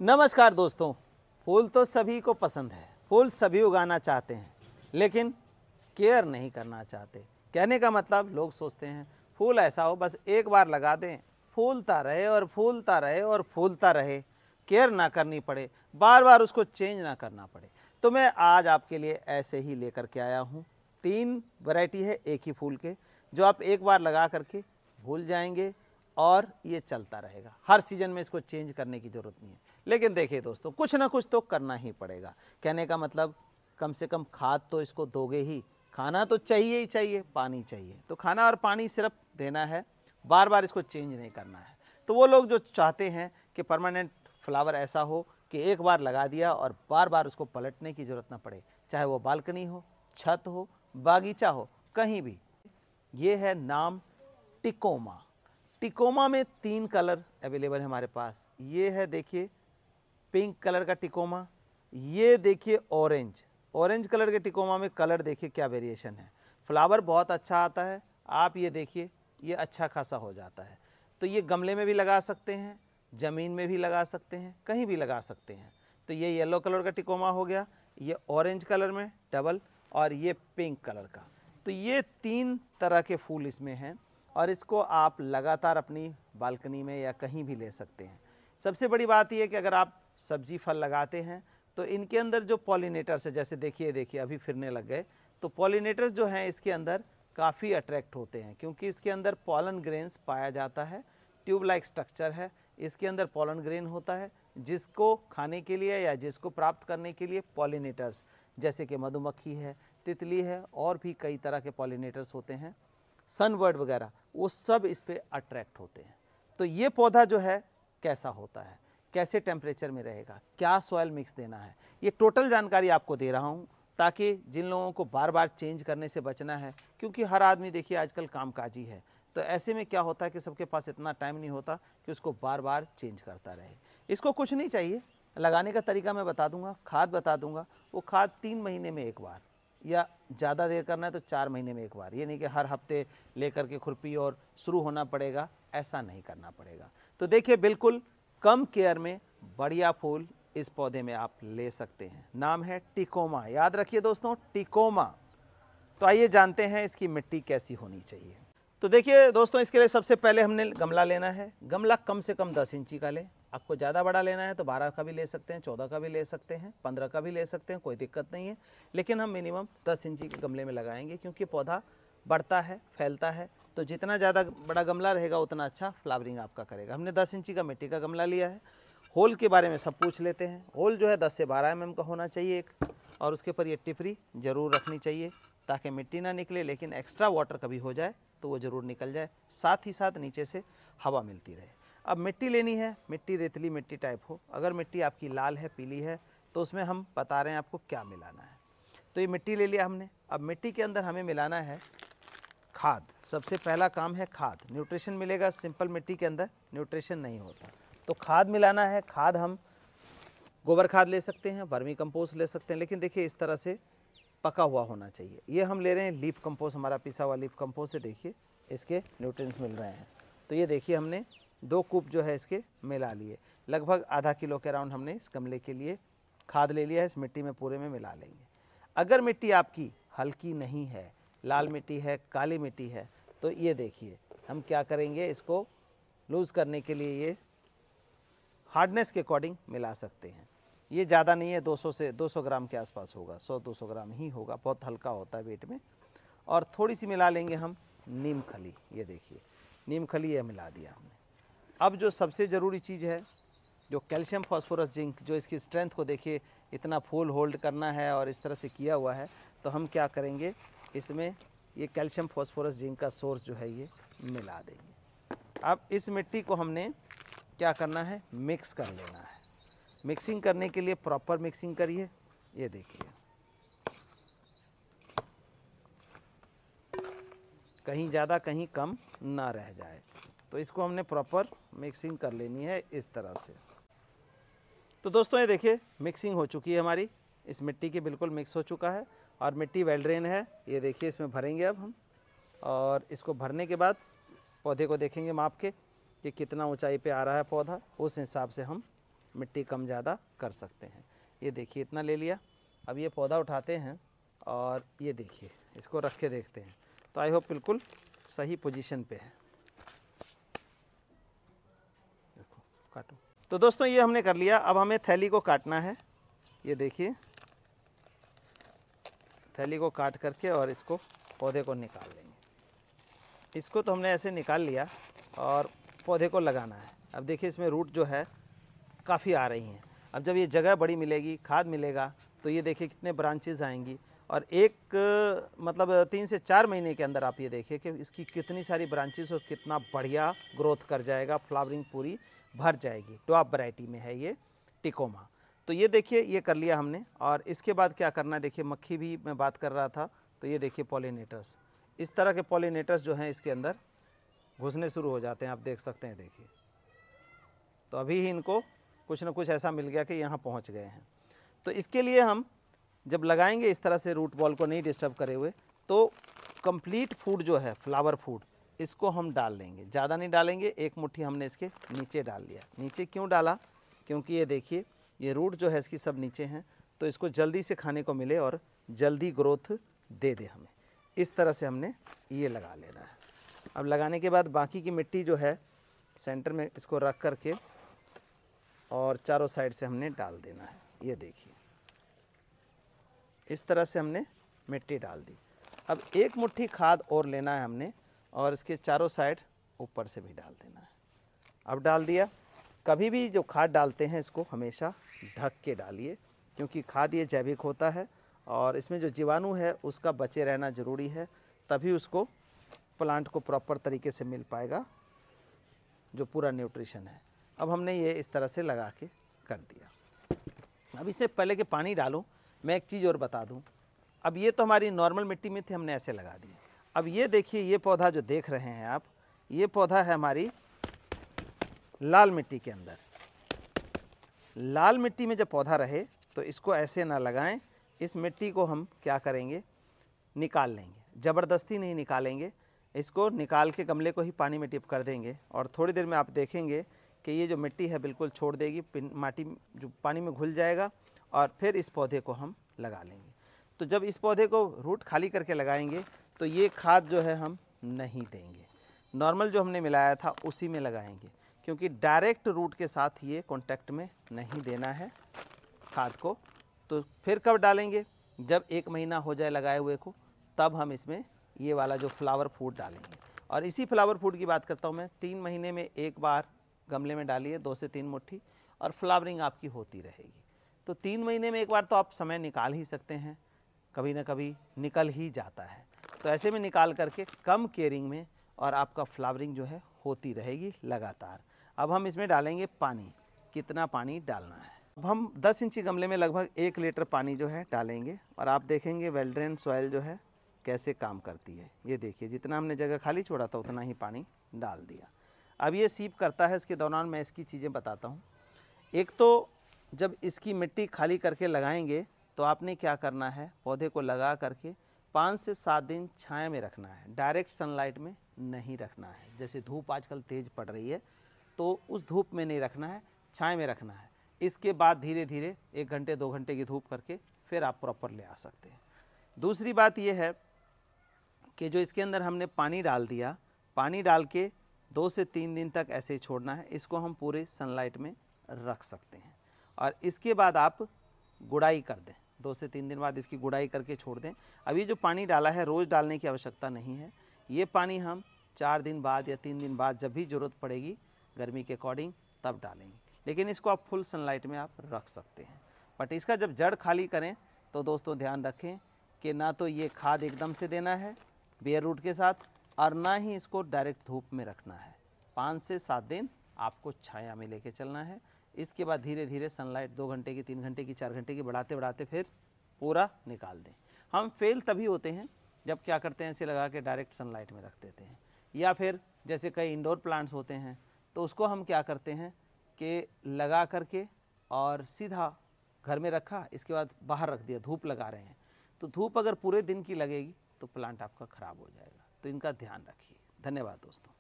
नमस्कार दोस्तों। फूल तो सभी को पसंद है, फूल सभी उगाना चाहते हैं, लेकिन केयर नहीं करना चाहते। कहने का मतलब लोग सोचते हैं फूल ऐसा हो बस एक बार लगा दें, फूलता रहे और फूलता रहे और फूलता रहे, केयर ना करनी पड़े, बार बार उसको चेंज ना करना पड़े। तो मैं आज आपके लिए ऐसे ही लेकर के आया हूँ। 3 वैरायटी है एक ही फूल के, जो आप एक बार लगा करके भूल जाएंगे और ये चलता रहेगा। हर सीजन में इसको चेंज करने की ज़रूरत नहीं है। लेकिन देखिए दोस्तों, कुछ ना कुछ तो करना ही पड़ेगा। कहने का मतलब कम से कम खाद तो इसको दोगे ही, खाना तो चाहिए ही चाहिए, पानी चाहिए। तो खाना और पानी सिर्फ देना है, बार बार इसको चेंज नहीं करना है। तो वो लोग जो चाहते हैं कि परमानेंट फ्लावर ऐसा हो कि एक बार लगा दिया और बार बार उसको पलटने की ज़रूरत ना पड़े, चाहे वो बालकनी हो, छत हो, बागीचा हो, कहीं भी। ये है नाम टिकोमा। टिकोमा में 3 कलर अवेलेबल है हमारे पास। ये है देखिए पिंक कलर का टिकोमा, ये देखिए ऑरेंज कलर के टिकोमा में कलर देखिए क्या वेरिएशन है। फ्लावर बहुत अच्छा आता है, आप ये देखिए ये अच्छा खासा हो जाता है। तो ये गमले में भी लगा सकते हैं, ज़मीन में भी लगा सकते हैं, कहीं भी लगा सकते हैं। तो ये येलो कलर का टिकोमा हो गया, ये ऑरेंज कलर में डबल, और ये पिंक कलर का। तो ये 3 तरह के फूल इसमें हैं और इसको आप लगातार अपनी बालकनी में या कहीं भी ले सकते हैं। सबसे बड़ी बात यह है कि अगर आप सब्जी फल लगाते हैं तो इनके अंदर जो पॉलिनेटर्स है, जैसे देखिए अभी फिरने लग गए, तो पॉलिनेटर्स जो हैं इसके अंदर काफ़ी अट्रैक्ट होते हैं, क्योंकि इसके अंदर पॉलन ग्रेन्स पाया जाता है। ट्यूब लाइक स्ट्रक्चर है, इसके अंदर पॉलन ग्रेन होता है, जिसको खाने के लिए या जिसको प्राप्त करने के लिए पॉलिनेटर्स जैसे कि मधुमक्खी है, तितली है, और भी कई तरह के पॉलिनेटर्स होते हैं, सनबर्ड वगैरह, वो सब इस पे अट्रैक्ट होते हैं। तो ये पौधा जो है कैसा होता है, कैसे टेम्परेचर में रहेगा, क्या सॉइल मिक्स देना है, ये टोटल जानकारी आपको दे रहा हूँ, ताकि जिन लोगों को बार बार चेंज करने से बचना है, क्योंकि हर आदमी देखिए आजकल कामकाजी है। तो ऐसे में क्या होता है कि सबके पास इतना टाइम नहीं होता कि उसको बार बार चेंज करता रहे। इसको कुछ नहीं चाहिए, लगाने का तरीका मैं बता दूंगा, खाद बता दूंगा। वो खाद 3 महीने में एक बार, या ज़्यादा देर करना है तो 4 महीने में एक बार। ये नहीं कि हर हफ्ते लेकर के खुरपी और शुरू होना पड़ेगा, ऐसा नहीं करना पड़ेगा। तो देखिए बिल्कुल कम केयर में बढ़िया फूल इस पौधे में आप ले सकते हैं। नाम है टिकोमा, याद रखिए दोस्तों, टिकोमा। तो आइए जानते हैं इसकी मिट्टी कैसी होनी चाहिए। तो देखिए दोस्तों, इसके लिए सबसे पहले हमने गमला लेना है। गमला कम से कम 10 इंची का लें। आपको ज़्यादा बड़ा लेना है तो 12 का भी ले सकते हैं, 14 का भी ले सकते हैं, 15 का भी ले सकते हैं, कोई दिक्कत नहीं है। लेकिन हम मिनिमम 10 इंची के गमले में लगाएंगे, क्योंकि पौधा बढ़ता है, फैलता है। तो जितना ज़्यादा बड़ा गमला रहेगा उतना अच्छा फ्लावरिंग आपका करेगा। हमने 10 इंची का मिट्टी का गमला लिया है। होल के बारे में सब पूछ लेते हैं। होल जो है 10 से 12 mm का होना चाहिए एक, और उसके ऊपर ये टिपरी ज़रूर रखनी चाहिए, ताकि मिट्टी ना निकले, लेकिन एक्स्ट्रा वाटर कभी हो जाए तो वो ज़रूर निकल जाए, साथ ही साथ नीचे से हवा मिलती रहे। अब मिट्टी लेनी है, मिट्टी रेतली मिट्टी टाइप हो। अगर मिट्टी आपकी लाल है, पीली है, तो उसमें हम बता रहे हैं आपको क्या मिलाना है। तो ये मिट्टी ले लिया हमने। अब मिट्टी के अंदर हमें मिलाना है खाद। सबसे पहला काम है खाद। न्यूट्रिशन मिलेगा, सिंपल मिट्टी के अंदर न्यूट्रिशन नहीं होता। तो खाद मिलाना है। खाद हम गोबर खाद ले सकते हैं, वर्मी कंपोस्ट ले सकते हैं, लेकिन देखिए इस तरह से पका हुआ होना चाहिए। ये हम ले रहे हैं लीफ कंपोस्ट, हमारा पिसा हुआ लीफ कंपोस्ट से देखिए इसके न्यूट्रिएंट्स मिल रहे हैं। तो ये देखिए हमने 2 कूप जो है इसके मिला लिए। लगभग आधा किलो के अराउंड हमने इस गमले के लिए खाद ले लिया है। इस मिट्टी में पूरे में मिला लेंगे। अगर मिट्टी आपकी हल्की नहीं है, लाल मिट्टी है, काली मिट्टी है, तो ये देखिए हम क्या करेंगे, इसको लूज़ करने के लिए ये हार्डनेस के अकॉर्डिंग मिला सकते हैं। ये ज़्यादा नहीं है, 200 ग्राम के आसपास होगा, 100-200 ग्राम ही होगा, बहुत हल्का होता है वेट में। और थोड़ी सी मिला लेंगे हम नीम खली। ये देखिए नीम खली ये मिला दिया हमने। अब जो सबसे ज़रूरी चीज़ है, जो कैल्शियम फास्फोरस जिंक, जो इसकी स्ट्रेंथ को देखिए, इतना फूल होल्ड करना है और इस तरह से किया हुआ है, तो हम क्या करेंगे, इसमें ये कैल्शियम फास्फोरस जिंक का सोर्स जो है ये मिला देंगे। अब इस मिट्टी को हमने क्या करना है, मिक्स कर लेना है। मिक्सिंग करने के लिए प्रॉपर मिक्सिंग करिए। ये देखिए कहीं ज़्यादा कहीं कम ना रह जाए। तो इसको हमने प्रॉपर मिक्सिंग कर लेनी है इस तरह से। तो दोस्तों ये देखिए मिक्सिंग हो चुकी है हमारी, इस मिट्टी की बिल्कुल मिक्स हो चुका है और मिट्टी वेल ड्रेन है। ये देखिए इसमें भरेंगे अब हम, और इसको भरने के बाद पौधे को देखेंगे माप के कि कितना ऊंचाई पे आ रहा है पौधा, उस हिसाब से हम मिट्टी कम ज़्यादा कर सकते हैं। ये देखिए इतना ले लिया। अब ये पौधा उठाते हैं और ये देखिए इसको रख के देखते हैं। तो आई होप बिल्कुल सही पोजीशन पे है। देखो काटो। तो दोस्तों ये हमने कर लिया। अब हमें थैली को काटना है। ये देखिए थैली को काट करके और इसको पौधे को निकाल लेंगे। इसको तो हमने ऐसे निकाल लिया और पौधे को लगाना है। अब देखिए इसमें रूट जो है काफ़ी आ रही हैं। अब जब ये जगह बड़ी मिलेगी, खाद मिलेगा, तो ये देखिए कितने ब्रांचेज आएंगी और एक मतलब 3 से 4 महीने के अंदर आप ये देखिए कि इसकी कितनी सारी ब्रांचेस और कितना बढ़िया ग्रोथ कर जाएगा, फ्लावरिंग पूरी भर जाएगी। ड्वार्फ वैरायटी में है ये टिकोमा। तो ये देखिए ये कर लिया हमने। और इसके बाद क्या करना है, देखिए मक्खी भी मैं बात कर रहा था, तो ये देखिए पॉलिनेटर्स, इस तरह के पॉलिनेटर्स जो हैं इसके अंदर घुसने शुरू हो जाते हैं। आप देख सकते हैं, देखिए तो अभी ही इनको कुछ ना कुछ ऐसा मिल गया कि यहाँ पहुँच गए हैं। तो इसके लिए हम जब लगाएंगे इस तरह से रूट बॉल को नहीं डिस्टर्ब करे हुए, तो कंप्लीट फूड जो है फ्लावर फूड, इसको हम डाल लेंगे। ज़्यादा नहीं डालेंगे, एक मुट्ठी हमने इसके नीचे डाल लिया। नीचे क्यों डाला, क्योंकि ये देखिए ये रूट जो है इसकी सब नीचे हैं, तो इसको जल्दी से खाने को मिले और जल्दी ग्रोथ दे दे हमें। इस तरह से हमने ये लगा लेना है। अब लगाने के बाद बाकी की मिट्टी जो है सेंटर में इसको रख करके और चारों साइड से हमने डाल देना है। ये देखिए इस तरह से हमने मिट्टी डाल दी। अब एक मुट्ठी खाद और लेना है हमने और इसके चारों साइड ऊपर से भी डाल देना है। अब डाल दिया। कभी भी जो खाद डालते हैं इसको हमेशा ढक के डालिए, क्योंकि खाद ये जैविक होता है और इसमें जो जीवाणु है उसका बचे रहना ज़रूरी है, तभी उसको प्लांट को प्रॉपर तरीके से मिल पाएगा जो पूरा न्यूट्रिशन है। अब हमने ये इस तरह से लगा के कर दिया। अब इससे पहले कि पानी डालूं, मैं एक चीज़ और बता दूं। अब ये तो हमारी नॉर्मल मिट्टी में थी, हमने ऐसे लगा दिए। अब ये देखिए ये पौधा जो देख रहे हैं आप, ये पौधा है हमारी लाल मिट्टी के अंदर। लाल मिट्टी में जब पौधा रहे तो इसको ऐसे ना लगाएं। इस मिट्टी को हम क्या करेंगे, निकाल लेंगे। ज़बरदस्ती नहीं निकालेंगे, इसको निकाल के गमले को ही पानी में टिप कर देंगे और थोड़ी देर में आप देखेंगे कि ये जो मिट्टी है बिल्कुल छोड़ देगी, माटी जो पानी में घुल जाएगा और फिर इस पौधे को हम लगा लेंगे। तो जब इस पौधे को रूट खाली करके लगाएंगे तो ये खाद जो है हम नहीं देंगे, नॉर्मल जो हमने मिलाया था उसी में लगाएंगे, क्योंकि डायरेक्ट रूट के साथ ये कांटेक्ट में नहीं देना है खाद को। तो फिर कब डालेंगे, जब 1 महीना हो जाए लगाए हुए को, तब हम इसमें ये वाला जो फ्लावर फूड डालेंगे। और इसी फ्लावर फूड की बात करता हूँ मैं, 3 महीने में एक बार गमले में डालिए 2 से 3 मुट्ठी और फ्लावरिंग आपकी होती रहेगी। तो 3 महीने में एक बार तो आप समय निकाल ही सकते हैं, कभी ना कभी निकल ही जाता है। तो ऐसे में निकाल करके कम केयरिंग में और आपका फ्लावरिंग जो है होती रहेगी लगातार। अब हम इसमें डालेंगे पानी। कितना पानी डालना है, अब हम 10 इंची गमले में लगभग 1 लीटर पानी जो है डालेंगे और आप देखेंगे वेल ड्रेन सॉइल जो है कैसे काम करती है। ये देखिए जितना हमने जगह खाली छोड़ा था उतना ही पानी डाल दिया। अब ये सीप करता है, इसके दौरान मैं इसकी चीज़ें बताता हूँ। एक तो जब इसकी मिट्टी खाली करके लगाएंगे तो आपने क्या करना है, पौधे को लगा करके 5 से 7 दिन छाया में रखना है, डायरेक्ट सनलाइट में नहीं रखना है। जैसे धूप आजकल तेज़ पड़ रही है तो उस धूप में नहीं रखना है, छाया में रखना है। इसके बाद धीरे धीरे 1 घंटे 2 घंटे की धूप करके फिर आप प्रॉपर ले आ सकते हैं। दूसरी बात यह है कि जो इसके अंदर हमने पानी डाल दिया, पानी डाल के 2 से 3 दिन तक ऐसे ही छोड़ना है। इसको हम पूरे सनलाइट में रख सकते हैं और इसके बाद आप गुड़ाई कर दें। 2 से 3 दिन बाद इसकी गुड़ाई करके छोड़ दें। अभी जो पानी डाला है रोज़ डालने की आवश्यकता नहीं है, ये पानी हम 4 दिन बाद या 3 दिन बाद जब भी ज़रूरत पड़ेगी गर्मी के अकॉर्डिंग तब डालेंगे। लेकिन इसको आप फुल सनलाइट में आप रख सकते हैं। बट इसका जब जड़ खाली करें तो दोस्तों ध्यान रखें कि ना तो ये खाद एकदम से देना है बेयर रूट के साथ और ना ही इसको डायरेक्ट धूप में रखना है। 5 से 7 दिन आपको छाया में लेके चलना है। इसके बाद धीरे धीरे सनलाइट 2 घंटे की, 3 घंटे की, 4 घंटे की बढ़ाते बढ़ाते फिर पूरा निकाल दें। हम फेल तभी होते हैं जब क्या करते हैं, इसे लगा के डायरेक्ट सनलाइट में रख देते हैं, या फिर जैसे कई इंडोर प्लांट्स होते हैं तो उसको हम क्या करते हैं कि लगा करके और सीधा घर में रखा, इसके बाद बाहर रख दिया, धूप लगा रहे हैं। तो धूप अगर पूरे दिन की लगेगी तो प्लांट आपका ख़राब हो जाएगा। तो इनका ध्यान रखिए। धन्यवाद दोस्तों।